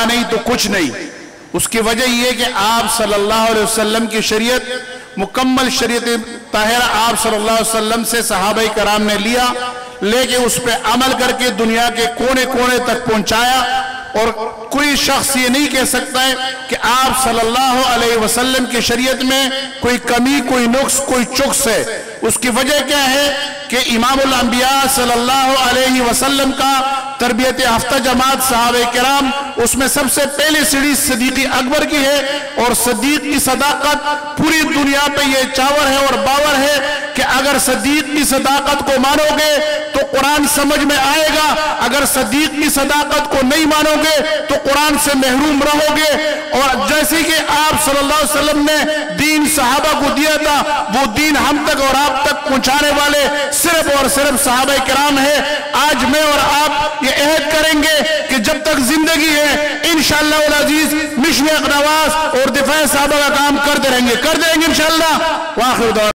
صحابہ نہیں تو کچھ نہیں۔ اس کی وجہ یہ کہ آپ صلی اللہ علیہ وسلم کی شریعت مکمل شریعت طاہرہ آپ صلی اللہ علیہ وسلم سے صحابہ کرام نے لیا، لے کے اس پہ عمل کر کے دنیا کے کونے کونے تک پہنچایا، اور کوئی شخص یہ نہیں کہہ سکتا ہے کہ آپ صلی اللہ علیہ وسلم کی شریعت میں کوئی کمی، کوئی نقص، کوئی چکس ہے۔ اس کی وجہ کیا ہے کہ امام الانبیاء صلی اللہ علیہ وسلم کا تربیت یافتہ جماعت صحابہ کرام، اس میں سب سے پہلی سیڑھی صدیق اکبر کی ہے، اور صدیق کی صداقت پوری دنیا پہ یہ چاور ہے اور باور ہے کہ اگر صدیق کی صداقت کو مانو گے تو قرآن سمجھ میں آئے گا، اگر صدیق کی صداقت کو نہیں مانو گے تو قرآن سے محروم رہو گے۔ اور جیسے کہ آپ صلی اللہ علیہ وسلم نے دین صحابہ کو دیا تھا، وہ دین ہم تک اور آپ تک پہنچانے والے صرف اور صرف صحابہ کرام ہیں۔ آج میں اور آپ یہ عہد کریں گے کہ جب تک زندگی ہے انشاءاللہ العزیز مشن اقنواس اور دفاع صحابہ کا کام کرتے رہیں گے انشاءاللہ۔ وآخر دعوانا